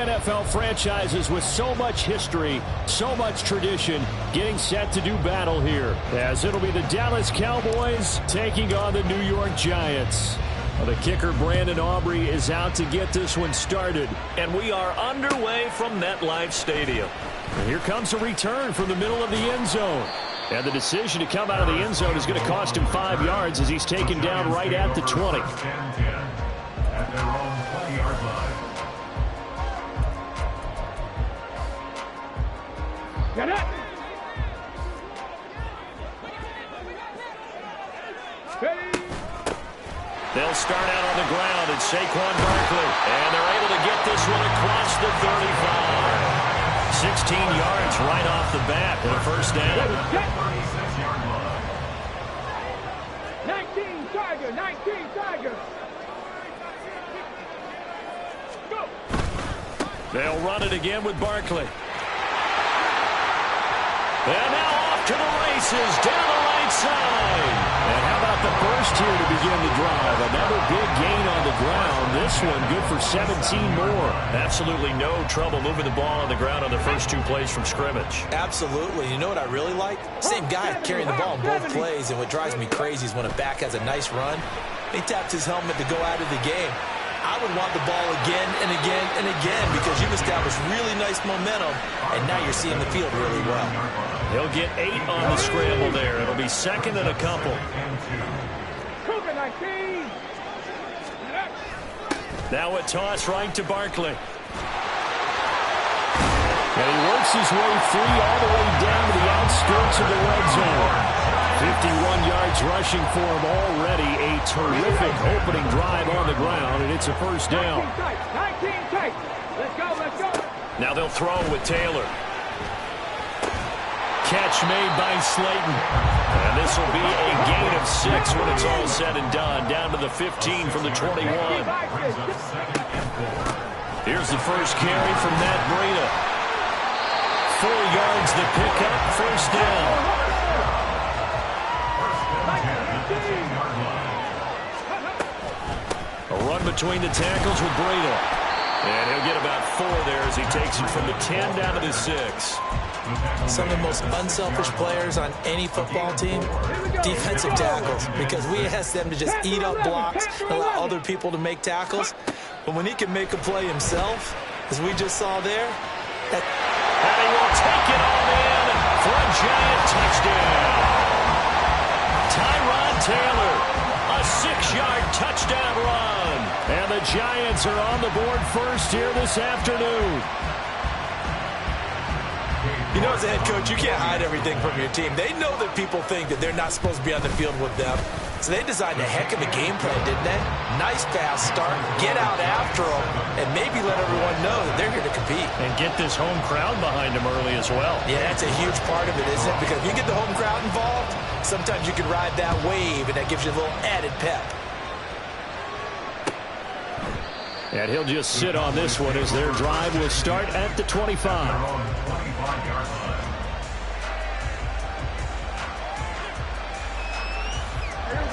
NFL franchises with so much history, so much tradition, getting set to do battle here, as it'll be the Dallas Cowboys taking on the New York Giants. Well, the kicker, Brandon Aubrey, is out to get this one started. And we are underway from MetLife Stadium. And here comes a return from the middle of the end zone. And the decision to come out of the end zone is going to cost him 5 yards as he's taken down right at the 20. At their own 20-yard line. Get it! They'll start out on the ground at Saquon Barkley. And they're able to get this one across the 35. 16 yards right off the bat and a first down. 19 Tiger, 19 Tiger. Go. They'll run it again with Barkley. And now off to the races down the right side. And how about the burst here to begin the drive? Another big gain on the ground. This one good for 17 more. Absolutely no trouble moving the ball on the ground on the first 2 plays from scrimmage. Absolutely. You know what I really like? Same guy carrying the ball in both plays, and what drives me crazy is when a back has a nice run, he taps his helmet to go out of the game. I would want the ball again and again and again because you've established really nice momentum, and now you're seeing the field really well. He'll get 8 on the scramble there. It'll be second and a couple. Now a toss right to Barkley. And he works his way free all the way down to the outskirts of the red zone. 51 yards rushing for him already. A terrific opening drive on the ground, and it's a first down. 19 tight. Let's go, let's go. Now they'll throw with Taylor. Catch made by Slayton. And this will be a gain of 6 when it's all said and done. Down to the 15 from the 21. Here's the first carry from Matt Breida. 4 yards the pickup, first down. A run between the tackles with Breida. And he'll get about 4 there as he takes it from the 10 down to the 6. Some of the most unselfish players on any football team, defensive tackles, because we ask them to just eat up blocks and allow other people to make tackles. But when he can make a play himself, as we just saw there, and he will take it all in for a giant touchdown. Tyrod Taylor, a 6-yard touchdown run. And the Giants are on the board first here this afternoon. You know, as a head coach, you can't hide everything from your team. They know that people think that they're not supposed to be on the field with them. So they designed a heck of a game plan, didn't they? Nice fast start, get out after them, and maybe let everyone know that they're here to compete. And get this home crowd behind them early as well. Yeah, that's a huge part of it, isn't it? Because if you get the home crowd involved, sometimes you can ride that wave, and that gives you a little added pep. And he'll just sit on this one as their drive will start at the 25.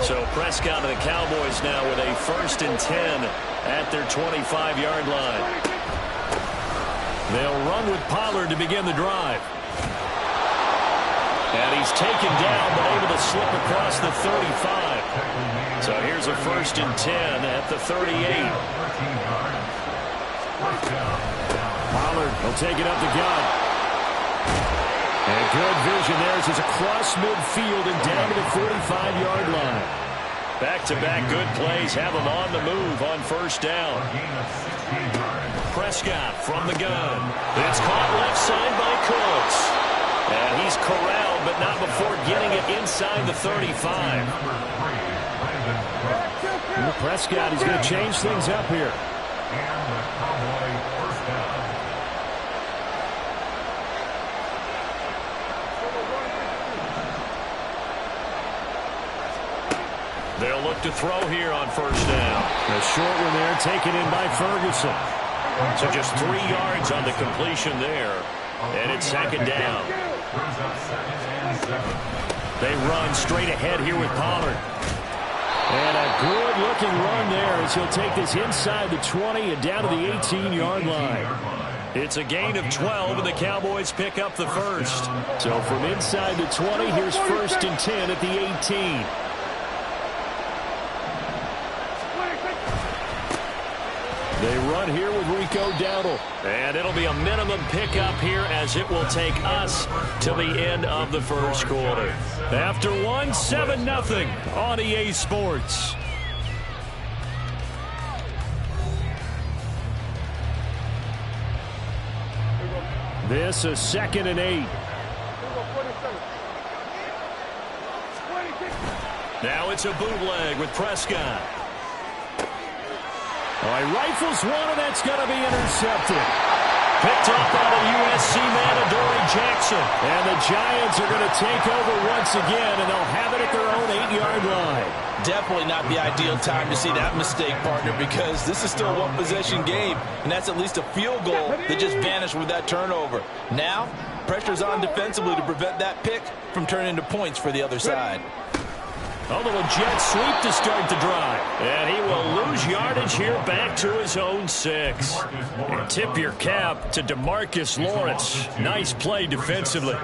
So Prescott and the Cowboys now with a 1st and 10 at their 25-yard line. They'll run with Pollard to begin the drive. And he's taken down but able to slip across the 35. So here's a 1st and 10 at the 38. Pollard will take it up the gut. And good vision there as he's across midfield and down to the 45-yard line. Back-to-back good plays have him on the move on 1st down. Prescott from the gun. It's caught left side by Cooks. And he's corralled, but not before getting it inside the 35. Prescott, he's going to change things up here. They'll look to throw here on 1st down. A short one there taken in by Ferguson. So just 3 yards on the completion there. And it's 2nd down. They run straight ahead here with Pollard. And a good-looking run there as he'll take this inside the 20 and down to the 18-yard line. It's a gain of 12, and the Cowboys pick up the first. So from inside the 20, here's 1st and 10 at the 18. They run here with Rico Dowdle. And it'll be a minimum pickup here as it will take us to the end of the first quarter. After one, 7-0 on EA Sports. This is 2nd and 8. Now it's a bootleg with Prescott. All right, rifles one, and that's going to be intercepted. Picked up by the USC man, Adoree Jackson. And the Giants are going to take over once again, and they'll have it at their own 8-yard line. Definitely not the ideal time to see that mistake, partner, because this is still a one-possession game, and that's at least a field goal that just vanished with that turnover. Now, pressure's on defensively to prevent that pick from turning into points for the other side. A little jet sweep to start the drive. And he will lose yardage here back to his own 6. And tip your cap to DeMarcus Lawrence. Nice play defensively.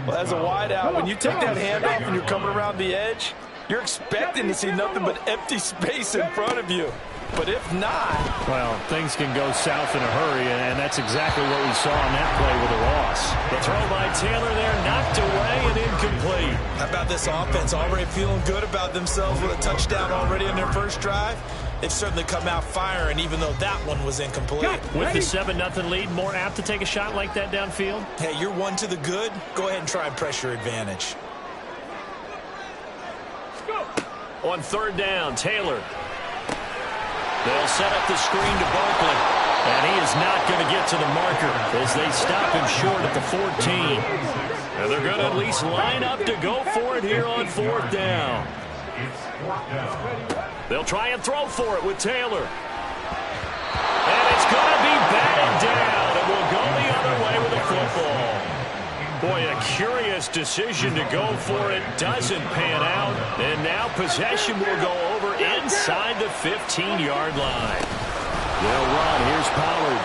Well, as a wideout, when you take that handoff and you're coming around the edge, you're expecting to see nothing but empty space in front of you. But if not... well, things can go south in a hurry, and that's exactly what we saw on that play with a loss. The throw by Taylor there knocked away and incomplete. How about this offense already feeling good about themselves with a touchdown already in their first drive? They've certainly come out firing, even though that one was incomplete. With the 7-0 lead, more apt to take a shot like that downfield? Hey, you're one to the good. Go ahead and try and pressure advantage. On 3rd down, Taylor. They'll set up the screen to Barkley. And he is not going to get to the marker as they stop him short at the 14. And they're going to at least line up to go for it here on 4th down. They'll try and throw for it with Taylor. And it's going to be batted down. It will go the other way with the football. Boy, a curious decision to go for it. Doesn't pan out. And now possession will go over inside the 15-yard line. They'll run. Here's Pollard.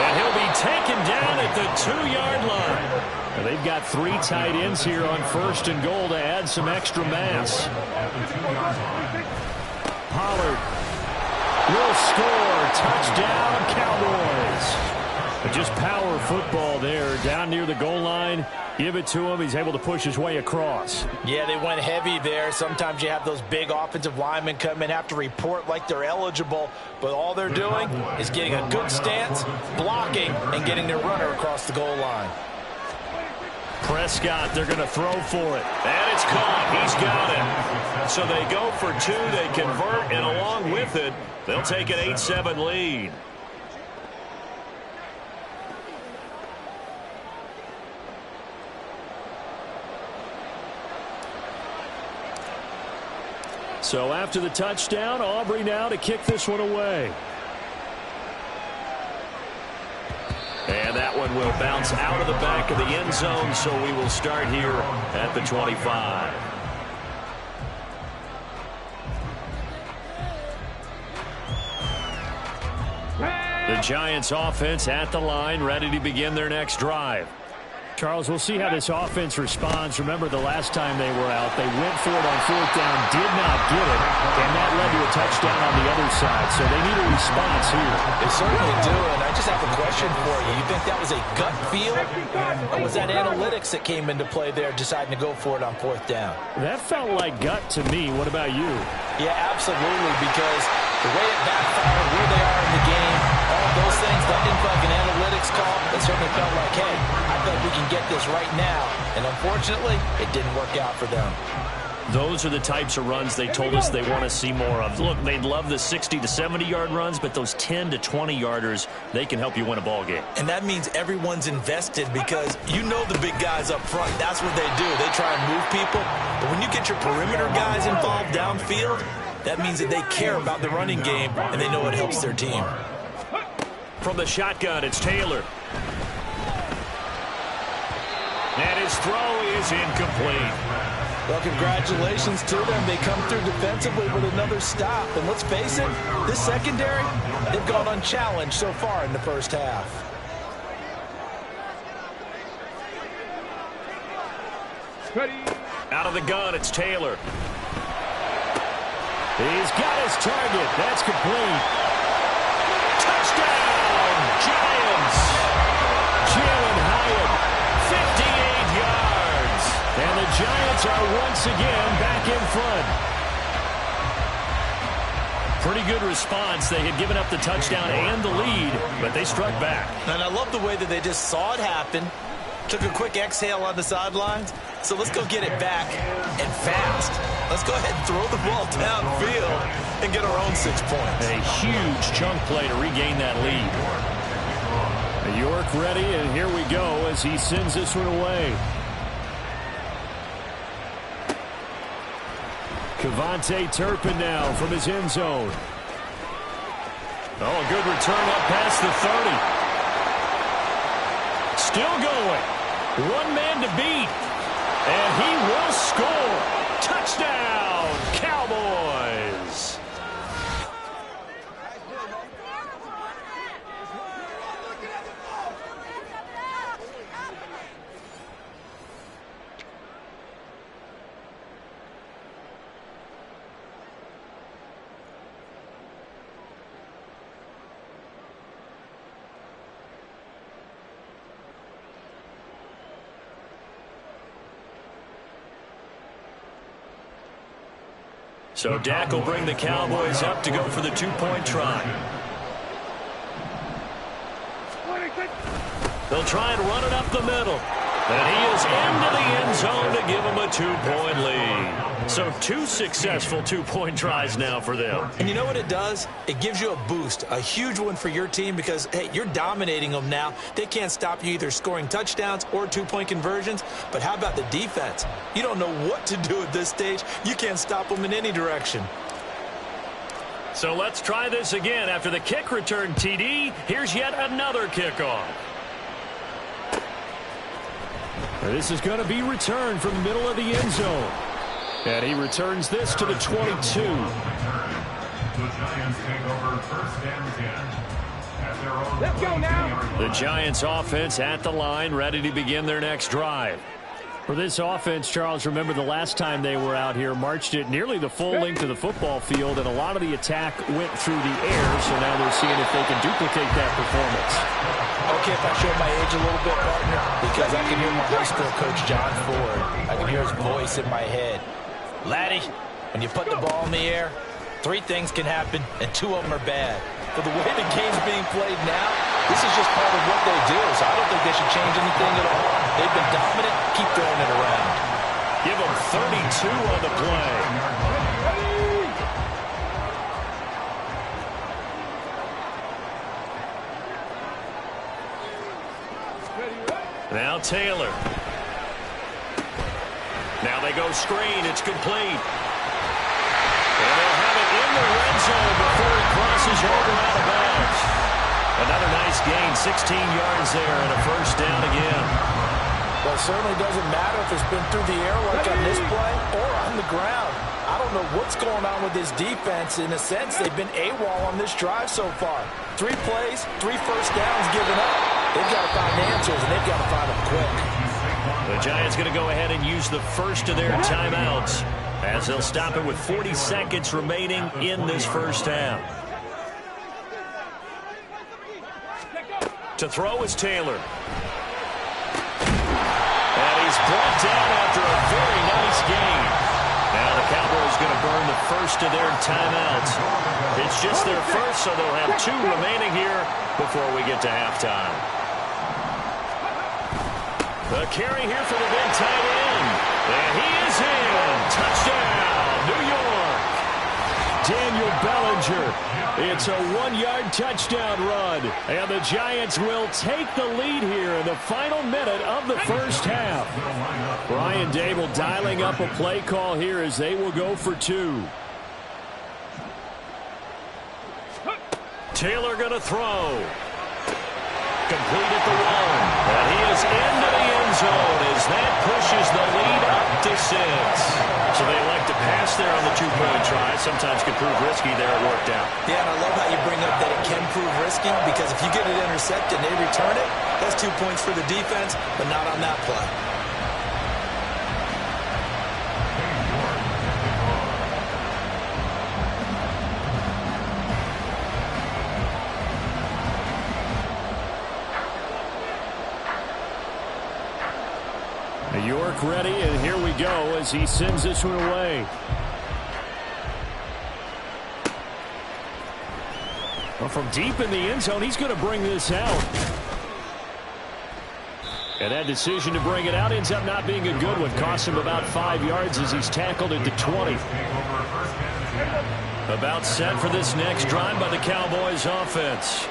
And he'll be taken down at the 2-yard line. And they've got 3 tight ends here on 1st and goal to add some extra mass. Pollard will score. Touchdown, Cowboys. Just power football there. Down near the goal line. Give it to him. He's able to push his way across. Yeah, they went heavy there. Sometimes you have those big offensive linemen come in, have to report like they're eligible, but all they're doing is getting a good stance, blocking, and getting their runner across the goal line. Prescott, they're going to throw for it. And it's caught. He's got it. So they go for 2. They convert, and along with it, they'll take an 8-7 lead. So after the touchdown, Aubrey now to kick this one away. And that one will bounce out of the back of the end zone, so we will start here at the 25. The Giants offense at the line, ready to begin their next drive. Charles, we'll see how this offense responds. Remember the last time they were out, they went for it on 4th down, did not get it, and that led to a touchdown on the other side. So they need a response here. They certainly do, and I just have a question for you. You think that was a gut feel, or was that analytics that came into play there deciding to go for it on 4th down? That felt like gut to me. What about you? Yeah, absolutely, because the way it backfired, where they are in the game, all those things, that didn't feel like an analytics call. It certainly felt like, hey, I feel like we can get this right now. And unfortunately, it didn't work out for them. Those are the types of runs they told us they want to see more of. Look, they'd love the 60 to 70-yard runs, but those 10 to 20-yarders, they can help you win a ball game. And that means everyone's invested because you know the big guys up front. That's what they do. They try and move people. But when you get your perimeter guys involved downfield, that means that they care about the running game and they know it helps their team. From the shotgun, it's Taylor. And his throw is incomplete. Well, congratulations to them. They come through defensively with another stop. And let's face it, this secondary, they've gone unchallenged so far in the first half. Out of the gun, it's Taylor. He's got his target. That's complete. Touchdown, Giants! Jalen Hyatt. 58 yards. And the Giants are once again back in front. Pretty good response. They had given up the touchdown and the lead, but they struck back. And I love the way that they just saw it happen, took a quick exhale on the sidelines. So let's go get it back and fast. Let's go ahead and throw the ball downfield and get our own 6 points. A huge chunk play to regain that lead. York ready, and here we go as he sends this one away. Cavante Turpin now from his end zone. Oh, a good return up past the 30. Still going. One man to beat. And he will score. Touchdown, Cowboys. So Dak will bring the Cowboys up to go for the two-point try. They'll try and run it up the middle. And he is into the end zone to give them a two-point lead. So 2 successful two-point tries now for them. And you know what it does? It gives you a boost, a huge one for your team because, hey, you're dominating them now. They can't stop you either scoring touchdowns or two-point conversions. But how about the defense? You don't know what to do at this stage. You can't stop them in any direction. So let's try this again. After the kick return TD, here's yet another kickoff. This is going to be returned from the middle of the end zone. And he returns this to the 22. The Giants take over first and 10 at their own. Let's go now. The Giants offense at the line, ready to begin their next drive. For this offense, Charles, remember the last time they were out here, marched it nearly the full length of the football field, and a lot of the attack went through the air, so now they're seeing if they can duplicate that performance. Okay, if I show my age a little bit, partner, because I can hear my high school coach, John Ford. I can hear his voice in my head. Laddie, when you put the ball in the air, 3 things can happen, and 2 of them are bad. For the way the game's being played now, this is just part of what they do, so I don't think they should change anything at all. They've been dominant. Keep throwing it around. Give them 32 on the play. Now Taylor. Now they go screen. It's complete. And they'll have it in the red zone before he crosses over out of bounds. Another nice gain, 16 yards there, and a first down again. Well, it certainly doesn't matter if it's been through the air like on this play or on the ground. I don't know what's going on with this defense. In a sense, they've been AWOL on this drive so far. 3 plays, 3 first downs given up. They've got to find answers, and they've got to find them quick. The Giants going to go ahead and use the first of their timeouts as they'll stop it with 40 seconds remaining in this first half. To throw is Taylor. And he's brought down after a very nice gain. Now the Cowboys going to burn the first of their timeouts. It's just their first, so they'll have 2 remaining here before we get to halftime. The carry here for the big tight end. And he is in. Touchdown, New York. Daniel Bellinger. It's a 1-yard touchdown run. And the Giants will take the lead here in the final minute of the first half. Brian Dable dialing up a play call here as they will go for 2. Taylor going to throw. Complete at the 1. And he is into the end zone as that pushes the lead up to 6. success there on the two-point try. Sometimes can prove risky. There it worked out. Yeah, and I love how you bring up that it can prove risky, because if you get it intercepted and they return it, that's 2 points for the defense, but not on that play. York ready, and here we go as he sends this one away. Well, from deep in the end zone, he's going to bring this out. And that decision to bring it out ends up not being a good one. Costs him about 5 yards as he's tackled at the 20. About set for this next drive by the Cowboys offense.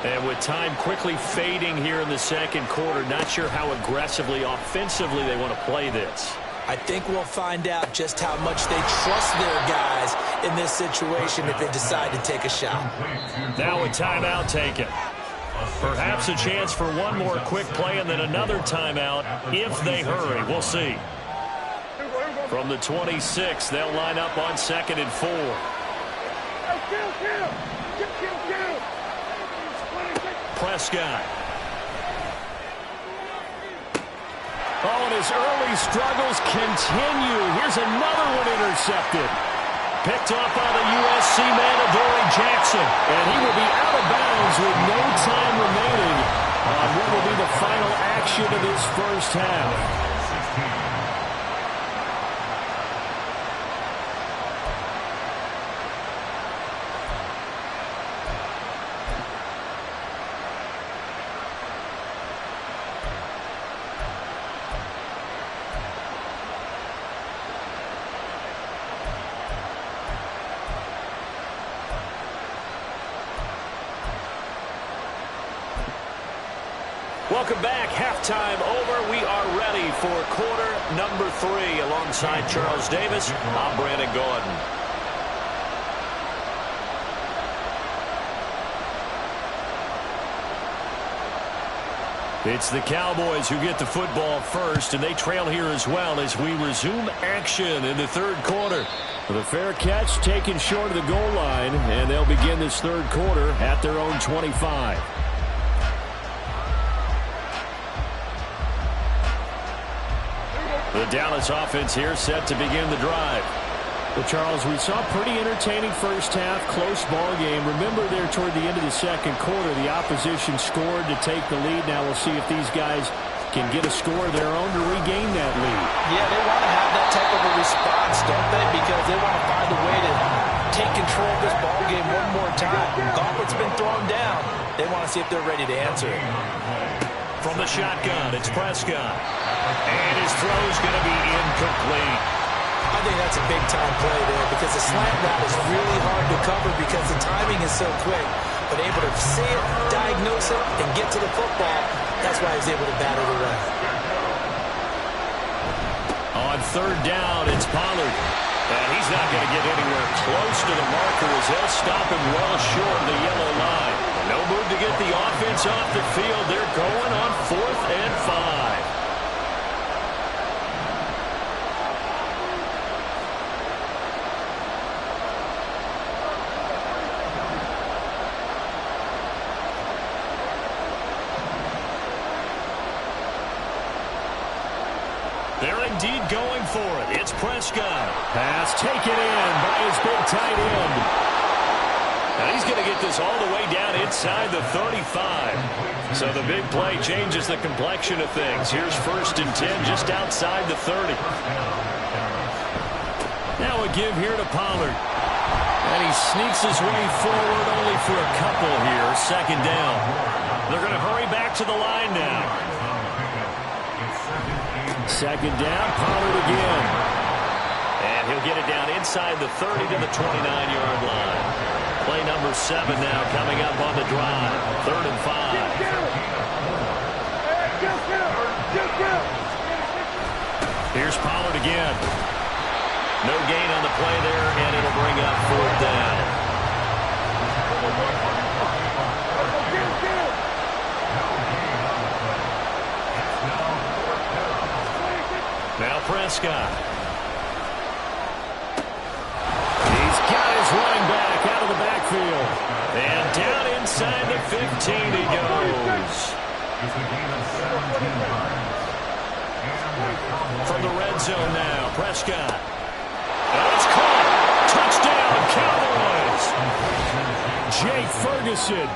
And with time quickly fading here in the second quarter, not sure how aggressively, offensively they want to play this. I think we'll find out just how much they trust their guys in this situation if they decide to take a shot. Now a timeout taken. Perhaps a chance for one more quick play and then another timeout if they hurry. We'll see. From the 26, they'll line up on 2nd and 4. Prescott. Oh, and his early struggles continue. Here's another one intercepted. Picked off by the USC man, Adoree Jackson. And he will be out of bounds with no time remaining on what will be the final action of this first half. Welcome back. Halftime over. We are ready for quarter number 3. Alongside Charles Davis, I'm Brandon Gordon. It's the Cowboys who get the football first, and they trail here as well as we resume action in the third quarter. With a fair catch taken short of the goal line, and they'll begin this third quarter at their own 25. The Dallas offense here set to begin the drive. Well, Charles, we saw a pretty entertaining first half, close ball game. Remember there toward the end of the second quarter, the opposition scored to take the lead. Now we'll see if these guys can get a score of their own to regain that lead. Yeah, they want to have that type of a response, don't they? Because they want to find a way to take control of this ball game one more time. Gauntlet's been thrown down. They want to see if they're ready to answer it. From the shotgun, it's Prescott. And his throw is going to be incomplete. I think that's a big-time play there because the slant route is really hard to cover because the timing is so quick. But able to see it, diagnose it, and get to the football, that's why he was able to bat it away. On third down, it's Pollard. And he's not going to get anywhere close to the marker as they'll stop him well short of the yellow line. No move to get the offense off the field. They're going on 4th and 5. They're indeed going for it. It's Prescott. Pass taken in by his big tight end. And he's going to get this all the way down inside the 35. So the big play changes the complexion of things. Here's 1st and 10 just outside the 30. Now a give here to Pollard. And he sneaks his way forward only for a couple here. 2nd down. They're going to hurry back to the line now. 2nd down, Pollard again. And he'll get it down inside the 30 to the 29-yard line. Play number 7 now coming up on the drive. 3rd and 5. Here's Pollard again. No gain on the play there, and it'll bring up 4th down. Now Prescott. It's a gain of 17 yards. From the red zone now, Prescott. And it's caught. Touchdown, Cowboys. Jake Ferguson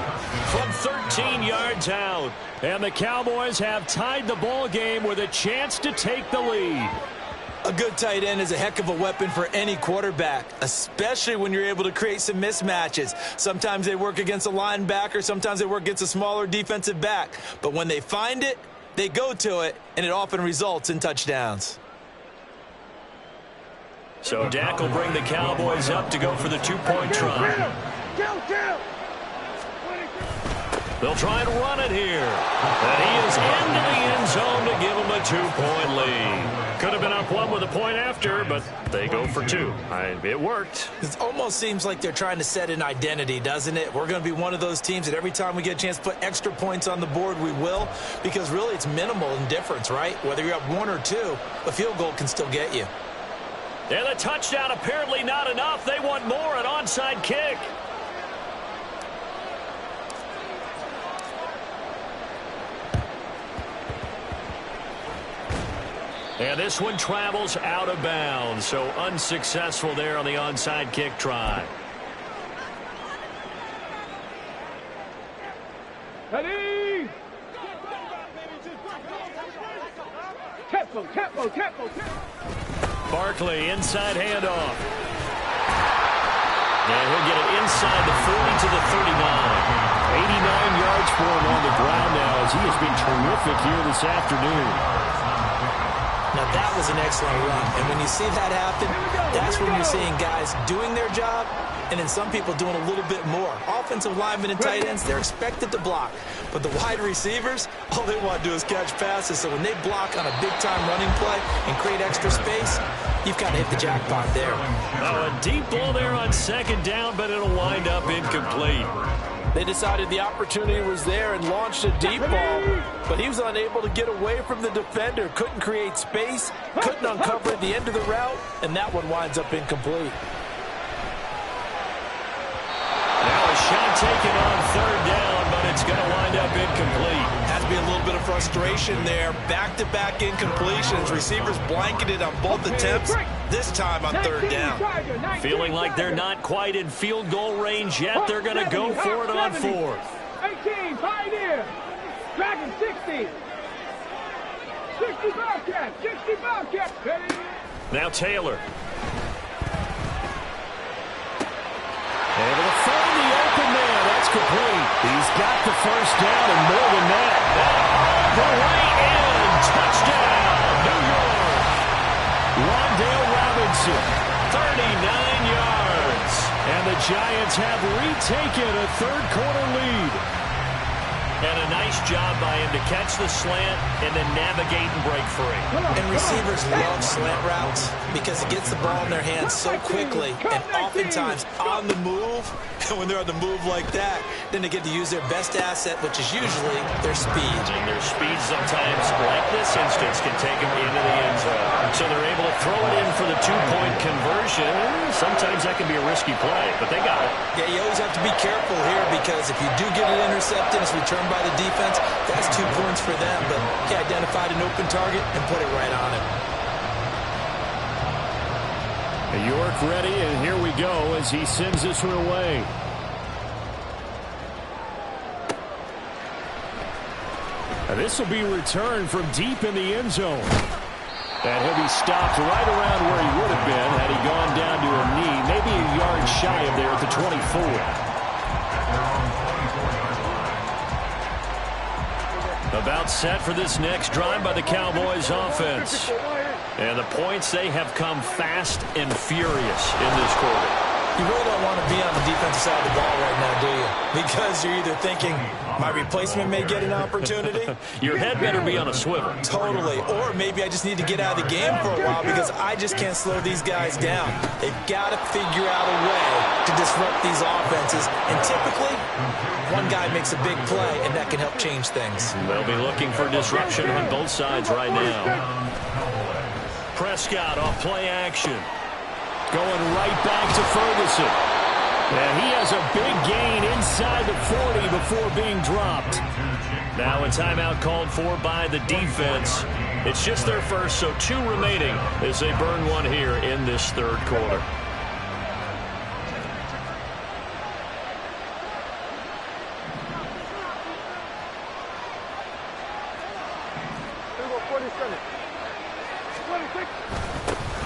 From 13 yards out. and the Cowboys have tied the ball game with a chance to take the lead. A good tight end is a heck of a weapon for any quarterback, especially when you're able to create some mismatches. Sometimes they work against a linebacker, sometimes they work against a smaller defensive back. But when they find it, they go to it, and it often results in touchdowns. So Dak will bring the Cowboys up to go for the two-point try. They'll try and run it here. And he is into the end zone to give them a two-point lead. Could have been up one with a point after, but they go for two. It worked. It almost seems like they're trying to set an identity, doesn't it? We're going to be one of those teams that every time we get a chance to put extra points on the board, we will. Because really it's minimal in difference, right? Whether you're up one or two, a field goal can still get you. And the touchdown apparently not enough. They want more, an onside kick. And this one travels out of bounds, so unsuccessful there on the onside kick try. Ready? Tempo. Barkley, inside handoff. And he'll get it inside the 40 to the 39. 89 yards for him on the ground now as he has been terrific here this afternoon. Now, that was an excellent run. And when you see that happen, that's when you're seeing guys doing their job and then some people doing a little bit more. Offensive linemen and tight ends, they're expected to block. But the wide receivers, all they want to do is catch passes. So when they block on a big-time running play and create extra space, you've got to hit the jackpot there. Oh, a deep ball there on second down, but it'll wind up incomplete. They decided the opportunity was there and launched a deep ball, but he was unable to get away from the defender, couldn't create space, couldn't uncover at the end of the route, and that one winds up incomplete. Now a shot taken on third down, but it's going to wind up incomplete. Has to be a little bit of frustration there. Back-to-back incompletions. Receivers blanketed on both attempts, this time on third down. Feeling like they're not quite in field goal range yet. They're going to go for it on fourth. 18, Pioneer. Dragon 60. 60 Bobcat. 60 Bobcat. Ready? Now Taylor. Able to find the open man. That's complete. He's got the first down and more than that. The right end. Touchdown. New York. Rondale Robinson. 39 yards. And the Giants have retaken a third-quarter lead. And a nice job by him to catch the slant and then navigate and break free. And receivers love slant routes because it gets the ball in their hands so quickly and oftentimes on the move. And when they're on the move like that, then they get to use their best asset, which is usually their speed. And their speed sometimes, like this instance, can take them into the end zone. So they're able to throw it in for the two-point conversion. Sometimes that can be a risky play, but they got it. Yeah, you always have to be careful here because if you do get it intercepted, it's returned by the defense, that's 2 points for them. But he identified an open target and put it right on him. York ready, and here we go as he sends this one away. And this will be returned from deep in the end zone. And he'll be stopped right around where he would have been had he gone down to a knee, maybe a yard shy of there at the 24. About set for this next drive by the Cowboys offense. And the points, they have come fast and furious in this quarter. You really don't want to be on the defensive side of the ball right now, do you? Because you're either thinking, my replacement may get an opportunity. Your head better be on a swivel. Totally. Or maybe I just need to get out of the game for a while because I just can't slow these guys down. They've got to figure out a way to disrupt these offenses. And typically, one guy makes a big play, and that can help change things. They'll be looking for disruption on both sides right now. Prescott off play action. Going right back to Ferguson. And he has a big gain inside the 40 before being dropped. Now a timeout called for by the defense. It's just their first, so 2 remaining as they burn one here in this third quarter.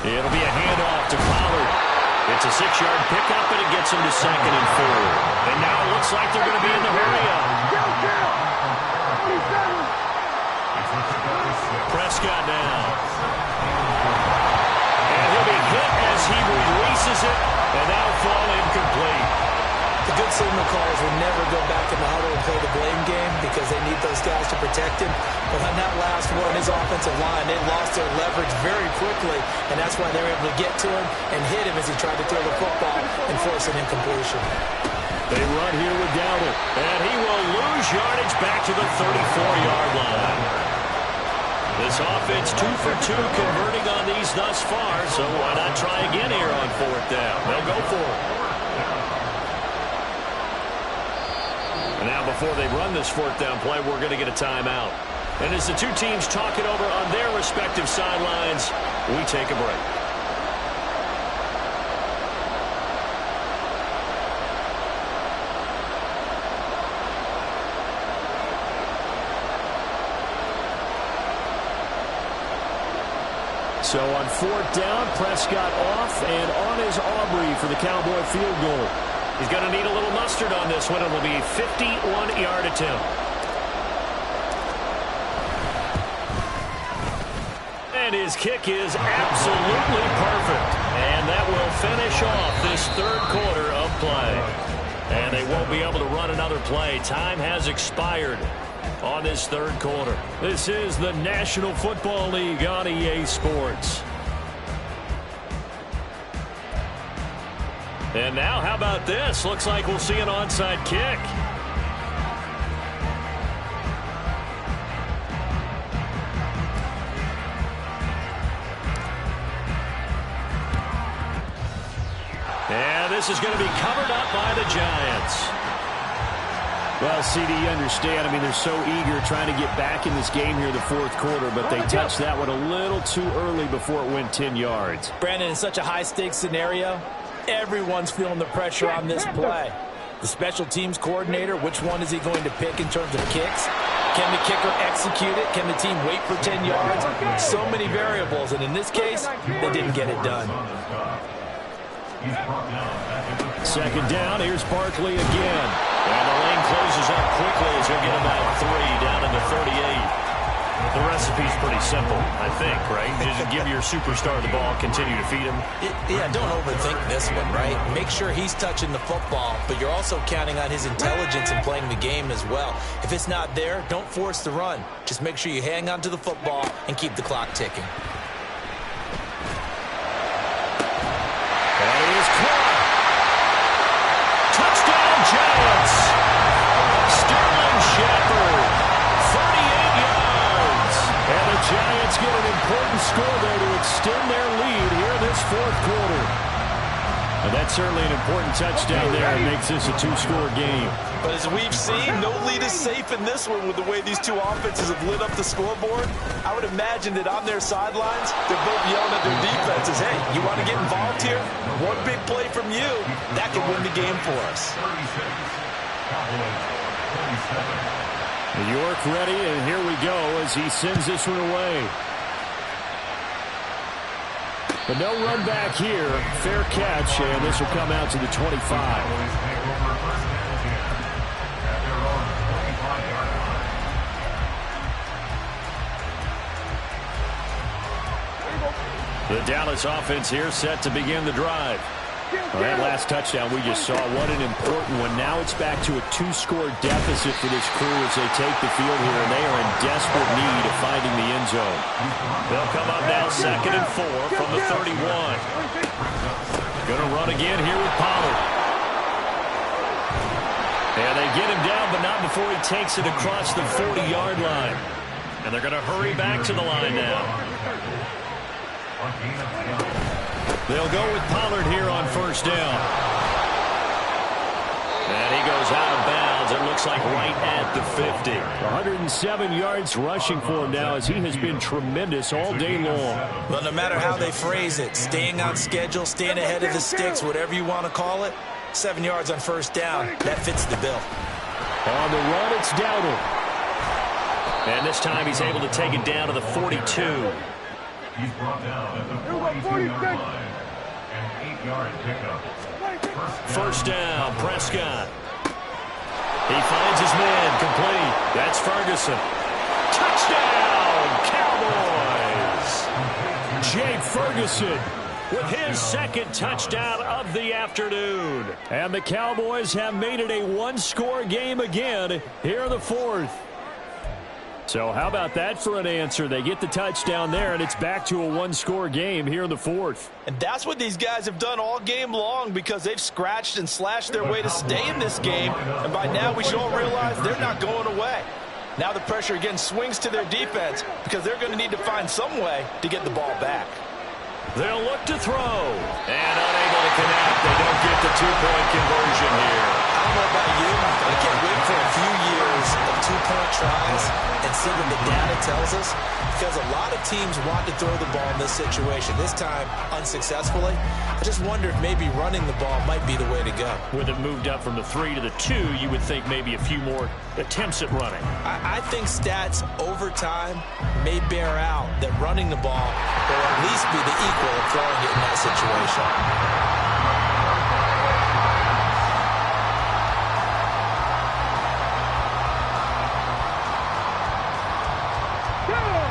It'll be a handoff to Pollard. It's a 6-yard pickup, and it gets him to 2nd and 4. And now it looks like they're going to be in the hurry-up. Prescott now. And he'll be hit as he releases it, and that'll fall incomplete. The good signal callers will never go back in the huddle and play the blame game because they need those guys to protect him. But on that last one, his offensive line, they lost their leverage very quickly, and that's why they were able to get to him and hit him as he tried to throw the football and force an incompletion. They run here with Dowdle, and he will lose yardage back to the 34-yard line. This offense 2 for 2 converting on these thus far, so why not try again here on 4th down? They'll go for it. And now before they run this 4th down play, we're going to get a timeout. And as the 2 teams talk it over on their respective sidelines, we take a break. So on 4th down, Prescott off and on is Aubrey for the Cowboy field goal. He's going to need a little mustard on this one. It'll be a 51-yard attempt. And his kick is absolutely perfect. And that will finish off this third quarter of play. And they won't be able to run another play. Time has expired on this third quarter. This is the National Football League on EA Sports. And now, how about this? Looks like we'll see an onside kick. And this is going to be covered up by the Giants. Well, CD, you understand. I mean, they're so eager trying to get back in this game here in the 4th quarter, but they touched that one a little too early before it went 10 yards. Brandon, in such a high-stakes scenario, everyone's feeling the pressure on this play. The special teams coordinator, which one is he going to pick in terms of kicks? Can the kicker execute it? Can the team wait for 10 yards? So many variables, and in this case, they didn't get it done. 2nd down, here's Barkley again. And the lane closes up quickly as he'll get about 3 down in the 38. The recipe's pretty simple, I think, right? Just give your superstar the ball, continue to feed him. Yeah, don't overthink this one, right? Make sure he's touching the football, but you're also counting on his intelligence in playing the game as well. If it's not there, don't force the run. Just make sure you hang on to the football and keep the clock ticking. And it is caught. Touchdown, Giants. Sterling Shepard, 38 yards. And the Giants get an important score there to extend their lead here in this 4th quarter. And that's certainly an important touchdown there. It makes this a 2-score game. But as we've seen, no lead is safe in this one with the way these 2 offenses have lit up the scoreboard. I would imagine that on their sidelines, they're both yelling at their defenses, hey, you want to get involved here? One big play from you, that could win the game for us. New York ready, and here we go as he sends this one away. But no run back here. Fair catch, and this will come out to the 25. The Dallas offense here set to begin the drive. Well, that last touchdown we just saw, what an important one. Now it's back to a 2-score deficit for this crew as they take the field here, and they are in desperate need of finding the end zone. They'll come up now 2nd and 4 from the 31. Going to run again here with Pollard. And they get him down, but not before he takes it across the 40-yard line. And they're going to hurry back to the line now. They'll go with Pollard here on 1st down. And he goes out of bounds. It looks looks like right at the 50. 107 yards rushing for him now, as he has been tremendous all day long. Well, no matter how they phrase it, staying on schedule, staying ahead of the sticks, whatever you want to call it, 7 yards on first down, that fits the bill. On the run, it's Dowdle. And this time he's able to take it down to the 42. He's brought down at the 42-yard line. An 8-yard pickup. First down, Prescott. He finds his man, complete. That's Ferguson. Touchdown, Cowboys! Jake Ferguson With his second touchdown of the afternoon. And the Cowboys have made it a one-score game again here in the fourth. So how about that for an answer? They get the touchdown there, and it's back to a one-score game here in the fourth. And that's what these guys have done all game long, because they've scratched and slashed their way to stay in this game. And by now we should all realize they're not going away. Now the pressure again swings to their defense, because they're going to need to find some way to get the ball back. They'll look to throw. And unable to connect. They don't get the two-point conversion here. I don't know about you, but I can't wait for a few years of two-point tries and see what the data tells us, because a lot of teams want to throw the ball in this situation. This time, unsuccessfully. I just wonder if maybe running the ball might be the way to go. With it moved up from the 3 to the 2, you would think maybe a few more attempts at running. I think stats over time may bear out that running the ball will at least be the equal of throwing it in that situation.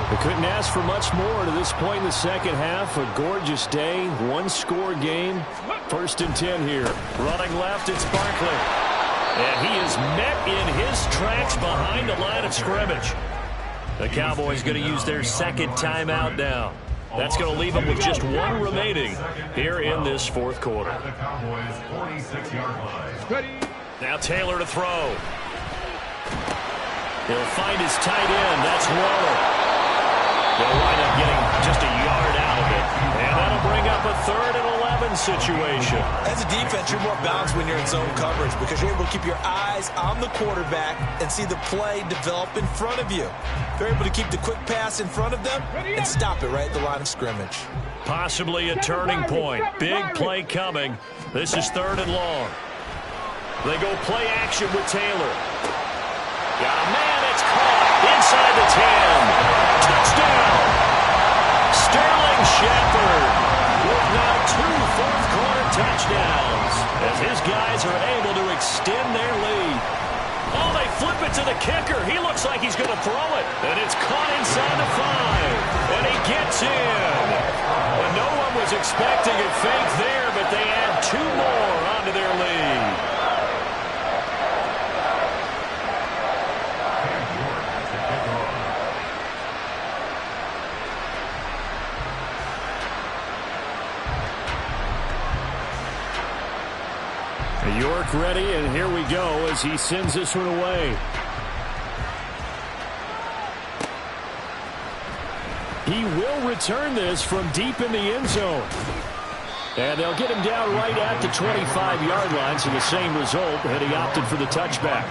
They couldn't ask for much more to this point in the second half. A gorgeous day, one-score game. 1st and 10 here. Running left, it's Barkley. And he is met in his tracks behind the line of scrimmage. The Cowboys going to use their second timeout now. That's going to leave them with just one remaining here in this fourth quarter. The Cowboys' 46-yard line. Now Taylor to throw. He'll find his tight end. That's Waller. They'll wind up getting just a yard out of it. And that'll bring up a 3rd and 11 situation. As a defense, you're more balanced when you're in zone coverage, because you're able to keep your eyes on the quarterback and see the play develop in front of you. They're able to keep the quick pass in front of them and stop it right at the line of scrimmage. Possibly a turning point. Big play coming. This is 3rd and long. They go play action with Taylor. Got a man, it's caught inside the 10. Touchdown! Sterling Shepard with now 2 fourth-quarter touchdowns as his guys are able to extend their lead. Oh, they flip it to the kicker. He looks like he's going to throw it. And it's caught inside the 5. And he gets in. And no one was expecting a fake there, but they add 2 more onto their lead. York ready, and here we go as he sends this one away. He will return this from deep in the end zone. And they'll get him down right at the 25-yard line, so the same result, and he opted for the touchback.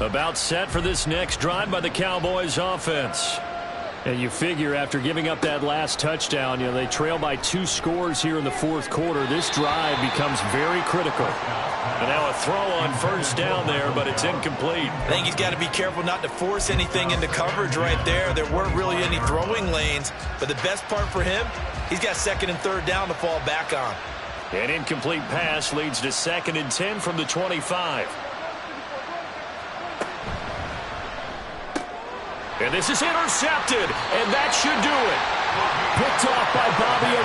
About set for this next drive by the Cowboys offense. And you figure after giving up that last touchdown, they trail by 2 scores here in the fourth quarter. This drive becomes very critical. And now a throw on first down there, but it's incomplete. I think he's got to be careful not to force anything into coverage right there. There weren't really any throwing lanes, but the best part for him, he's got 2nd and 3rd down to fall back on. An incomplete pass leads to 2nd and 10 from the 25. And this is intercepted, and that should do it. Picked off by Bobby O'Keefe.